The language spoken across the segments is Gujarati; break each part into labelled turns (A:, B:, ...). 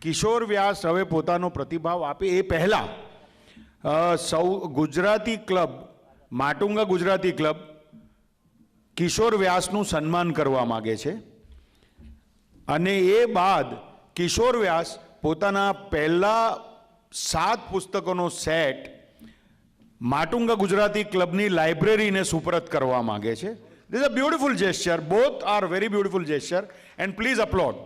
A: કિશોર વ્યાસ હવે પોતાનો પ્રતિભાવ આપે એ પહેલાં ગુજરાતી ક્લબ માટુંગા ગુજરાતી ક્લબ કિશોર વ્યાસનું સન્માન કરવા માગે છે અને એ બાદ કિશોર વ્યાસ પોતાના પહેલા 7 પુસ્તકોનો સેટ માટુંગા ગુજરાતી ક્લબની લાઇબ્રેરીને સુપરત કરવા માગે છે. This is a beautiful gesture. Both are very beautiful gesture and please applaud.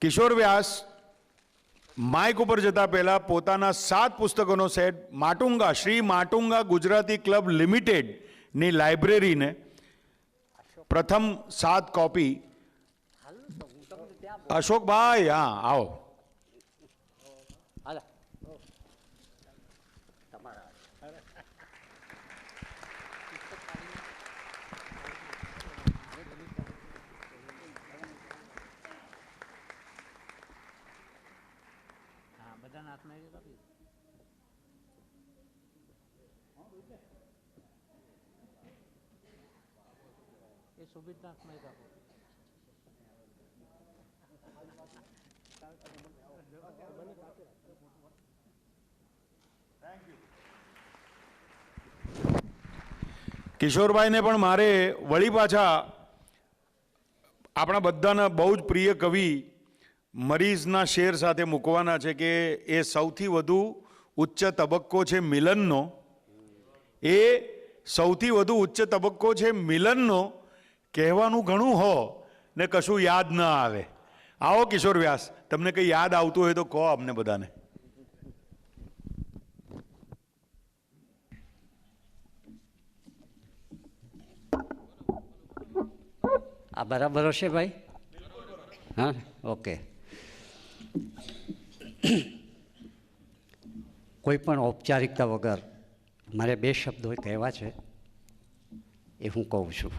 A: Kishore Vyas mic ઉપર જતા પહેલા પોતાના 7 પુસ્તકોનો સેટ શ્રી માટુંગા ગુજરાતી ક્લબ લિમિટેડની લાઇબ્રેરીને પ્રથમ 7 કોપી. અશોકભાઈ, હા આવો. કિશોરભાઈને પણ મારે વળી પાછા આપણા બધાના બહુ જ પ્રિય કવિ મરીઝના શેર સાથે મૂકવાના છે કે એ સૌથી વધુ ઉચ્ચ તબક્કો છે મિલનનો. એ સૌથી વધુ ઉચ્ચ તબક્કો છે મિલનનો. કહેવાનું ઘણું હો ને કશું યાદ ન આવે. આવો કિશોર વ્યાસ, તમને કંઈ યાદ આવતું હોય તો કહો અમને બધાને.
B: આ બરાબર હશે ભાઈ? હા, ઓકે. કોઈ પણ ઔપચારિકતા વગર મારે 2 શબ્દો કહેવા છે, એ હું કહું છું.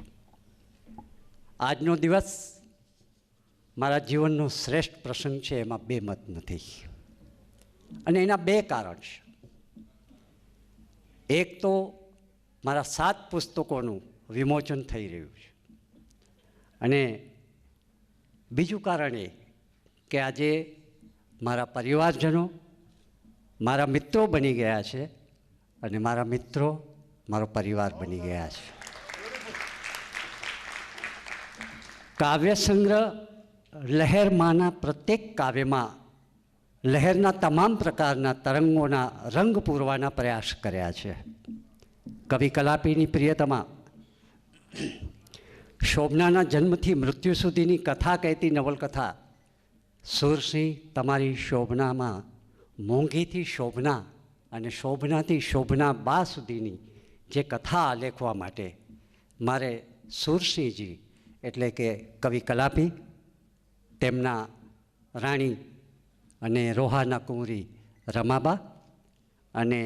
B: આજનો દિવસ મારા જીવનનો શ્રેષ્ઠ પ્રસંગ છે, એમાં 2 મત નથી. અને એના 2 કારણ છે. એક તો મારા 7 પુસ્તકોનું વિમોચન થઈ રહ્યું છે અને બીજું કારણ એ કે આજે મારા પરિવારજનો મારા મિત્રો બની ગયા છે અને મારા મિત્રો મારો પરિવાર બની ગયા છે. કાવ્ય સંગ્રહ લહેરમાંના પ્રત્યેક કાવ્યમાં લહેરના તમામ પ્રકારના તરંગોના રંગ પૂરવાના પ્રયાસ કર્યા છે. કવિ કલાપીની પ્રિયતમા શોભનાના જન્મથી મૃત્યુ સુધીની કથા કહેતી નવલકથા સુરસિંહ તમારી શોભનામાં મોંઘીથી શોભના અને શોભનાથી શોભના બા સુધીની જે કથા આલેખવા માટે મારે સુરસિંહજી એટલે કે કવિ કલાપી, તેમના રાણી અને રોહાના કુંવરી રમાબા અને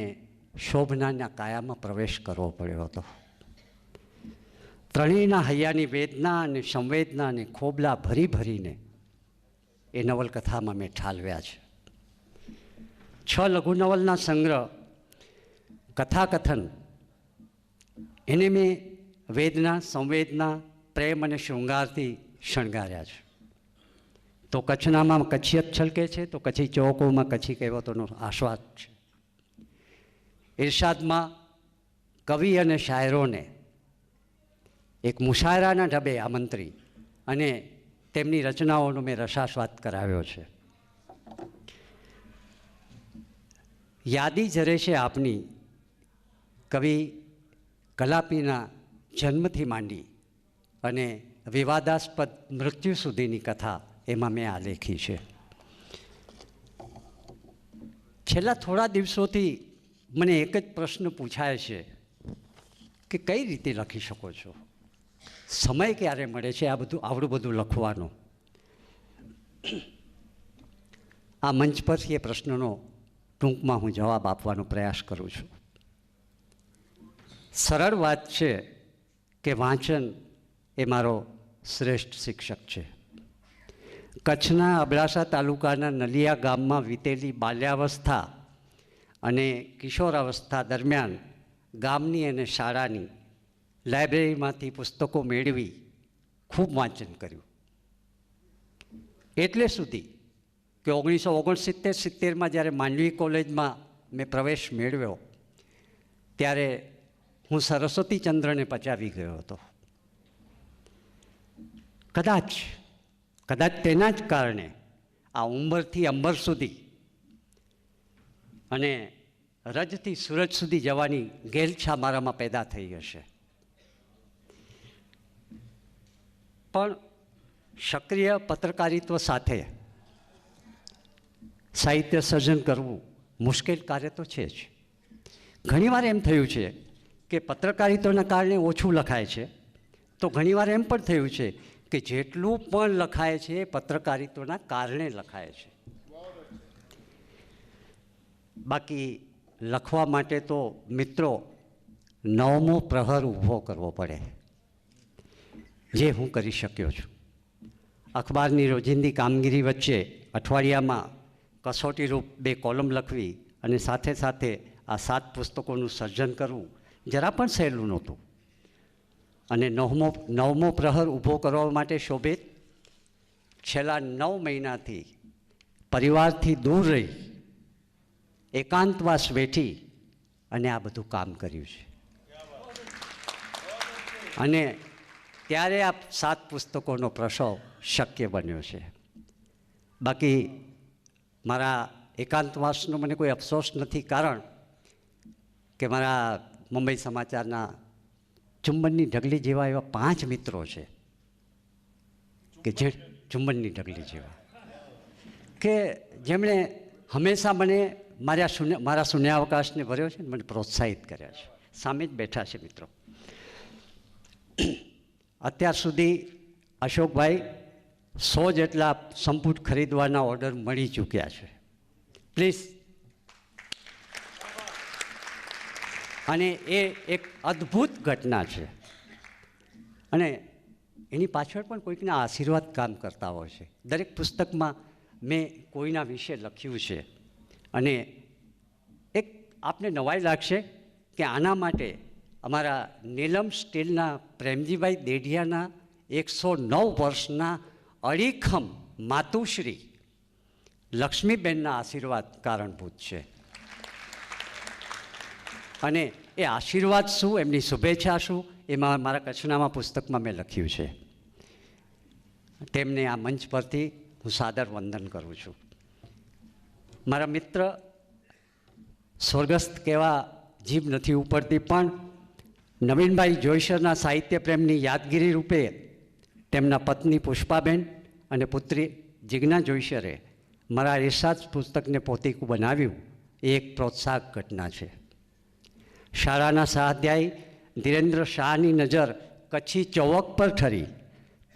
B: શોભનાના કાયામાં પ્રવેશ કરવો પડ્યો હતો. ત્રણેયના હૈયાની વેદના અને સંવેદના અને ખોબલા ભરી ભરીને એ નવલકથામાં મેં ઠાલવ્યા છે. 6 લઘુનવલના સંગ્રહ કથાકથન એને મેં વેદના, સંવેદના, પ્રેમ અને શૃંગારથી શણગાર્યા છે. તો કચ્છનામાં કચ્છિયત છલકે છે, તો કચ્છી ચોકોમાં કચ્છી કહેવતોનો આસ્વાદ છે. ઇરશાદમાં કવિ અને શાયરોને એક મુશાયરાના ઢબે આમંત્રી અને તેમની રચનાઓનો મેં રસાસ્વાદ કરાવ્યો છે. યાદી જરે છે આપની કવિ કલાપીના જન્મથી માંડી અને વિવાદાસ્પદ મૃત્યુ સુધીની કથા એમાં મેં આલેખી છે. છેલ્લા થોડા દિવસોથી મને એક જ પ્રશ્ન પૂછાય છે કે કઈ રીતે લખી શકો છો, સમય ક્યારે મળે છે આવડું બધું લખવાનો. આ મંચ પરથી એ પ્રશ્નનો ટૂંકમાં હું જવાબ આપવાનો પ્રયાસ કરું છું. સરળ વાત છે કે વાંચન એ મારો શ્રેષ્ઠ શિક્ષક છે. કચ્છના અબડાસા તાલુકાના નલિયા ગામમાં વીતેલી બાલ્યાવસ્થા અને કિશોરાવસ્થા દરમિયાન ગામની અને શાળાની લાઇબ્રેરીમાંથી પુસ્તકો મેળવી ખૂબ વાંચન કર્યું. એટલે સુધી કે 1969-70 જ્યારે માંડવી કોલેજમાં મેં પ્રવેશ મેળવ્યો ત્યારે હું સરસ્વતીચંદ્રને પચાવી ગયો હતો. કદાચ તેના જ કારણે આ ઉંબરથી અંબર સુધી અને રજથી સૂરજ સુધી જવાની ઘેલછા મારામાં પેદા થઈ હશે. પણ સક્રિય પત્રકારિત્વ સાથે સાહિત્ય સર્જન કરવું મુશ્કેલ કાર્ય તો છે જ. ઘણીવાર એમ થયું છે કે પત્રકારિત્વના કારણે ઓછું લખાય છે, તો ઘણીવાર એમ પણ થયું છે કે જેટલું પણ લખાય છે એ પત્રકારિત્વના કારણે લખાય છે. બાકી લખવા માટે તો મિત્રો 9મો પ્રહર ઊભો કરવો પડે, જે હું કરી શક્યો છું. અખબારની રોજિંદી કામગીરી વચ્ચે અઠવાડિયામાં કસોટીરૂપ 2 કોલમ લખવી અને સાથે સાથે આ 7 પુસ્તકોનું સર્જન કરવું જરા પણ સહેલું નહોતું. અને 9મો પ્રહર ઊભો કરવા માટે શોભિત છેલ્લા 9 મહિનાથી પરિવારથી દૂર રહી એકાંતવાસ વેઠી અને આ બધું કામ કર્યું છે. અને ત્યારે આ 7 પુસ્તકોનો પ્રસવ શક્ય બન્યો છે. બાકી મારા એકાંતવાસનો મને કોઈ અફસોસ નથી, કારણ કે મારા મુંબઈ સમાચારના ચુંબનની ઢગલી જેવા એવા 5 મિત્રો છે કે જે ચુંબનની ઢગલી જેવા કે જેમણે હંમેશા મને મારા શૂન્યાવકાશને ભર્યો છે, મને પ્રોત્સાહિત કર્યા છે. સામે જ બેઠા છે મિત્રો. અત્યાર સુધી અશોકભાઈ 100 જેટલા સંપુટ ખરીદવાના ઓર્ડર મળી ચૂક્યા છે. પ્લીઝ. અને એ એક અદ્ભુત ઘટના છે અને એની પાછળ પણ કોઈકના આશીર્વાદ કામ કરતા હોય છે. દરેક પુસ્તકમાં મેં કોઈના વિશે લખ્યું છે અને એક આપને નવાઈ લાગશે કે આના માટે અમારા નીલમ સ્ટીલના પ્રેમજીભાઈ દેઢિયાના 109 વર્ષના અડીખમ માતુશ્રી લક્ષ્મીબેનના આશીર્વાદ કારણભૂત છે. અને એ આશીર્વાદ શું, એમની શુભેચ્છા શું, એમાં મારા કચ્છનામા પુસ્તકમાં મેં લખ્યું છે. તેમને આ મંચ પરથી હું સાદર વંદન કરું છું. મારા મિત્ર સ્વર્ગસ્થ કહેવા જીભ નથી ઉપડતી, પણ નવીનભાઈ જોઈસરના સાહિત્ય પ્રેમની યાદગીરી રૂપે તેમના પત્ની પુષ્પાબેન અને પુત્રી જિજ્ઞા જોઈસરે મારા રિસર્ચ પુસ્તકને પોતીકું બનાવ્યું એ એક પ્રોત્સાહક ઘટના છે. શાળાના સહાધ્યાયી ધીરેન્દ્ર શાહની નજર કચ્છી ચૌક પર ઠરી,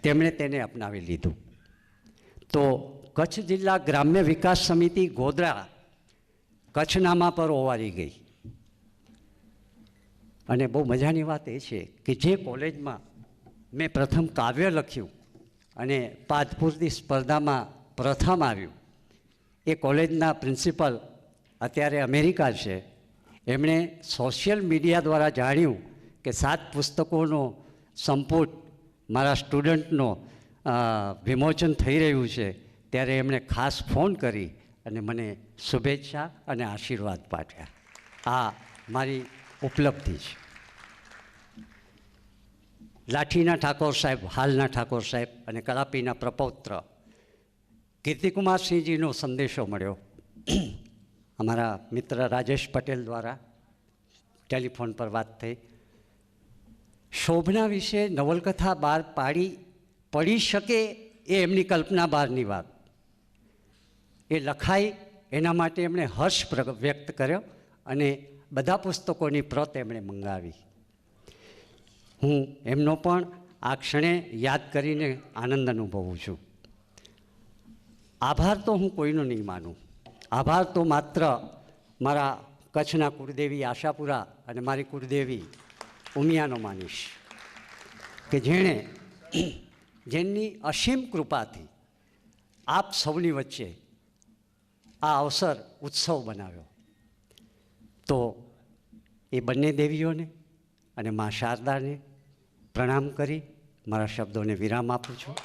B: તેમણે તેને અપનાવી લીધું. તો કચ્છ જિલ્લા ગ્રામ્ય વિકાસ સમિતિ ગોધરા કચ્છનામા પર ઓવારી ગઈ. અને બહુ મજાની વાત એ છે કે જે કોલેજમાં મેં પ્રથમ કાવ્ય લખ્યું અને પાદપુરની સ્પર્ધામાં પ્રથમ આવ્યું, એ કોલેજના પ્રિન્સિપલ અત્યારે અમેરિકા છે. એમણે સોશિયલ મીડિયા દ્વારા જાણ્યું કે 7 પુસ્તકોનો સંપુટ મારા સ્ટુડન્ટનો વિમોચન થઈ રહ્યું છે, ત્યારે એમણે ખાસ ફોન કરી અને મને શુભેચ્છા અને આશીર્વાદ પાઠવ્યા. આ મારી ઉપલબ્ધિ છે. લાઠીના ઠાકોર સાહેબ, હાલના ઠાકોર સાહેબ અને કલાપીના પ્રપૌત્ર કીર્તિકુમારસિંહજીનો સંદેશો મળ્યો અમારા મિત્ર રાજેશ પટેલ દ્વારા. ટેલિફોન પર વાત થઈ. શોભના વિશે નવલકથા બહાર પડી શકે એ એમની કલ્પના બહારની વાત. એ લખાઈ એના માટે એમણે હર્ષ વ્યક્ત કર્યો અને બધા પુસ્તકોની પ્રત એમણે મંગાવી. હું એમનો પણ આ ક્ષણે યાદ કરીને આનંદ અનુભવું છું. આભાર તો હું કોઈનો નહીં માનું. આભાર તો માત્ર મારા કચ્છના કુળદેવી આશાપુરા અને મારી કુળદેવી ઉમિયાનો માનીશ કે જેમની અસીમ કૃપાથી આપ સૌની વચ્ચે આ અવસર ઉત્સવ બનાવ્યો. તો એ બંને દેવીઓને અને મા શારદાને પ્રણામ કરી મારા શબ્દોને વિરામ આપું છું.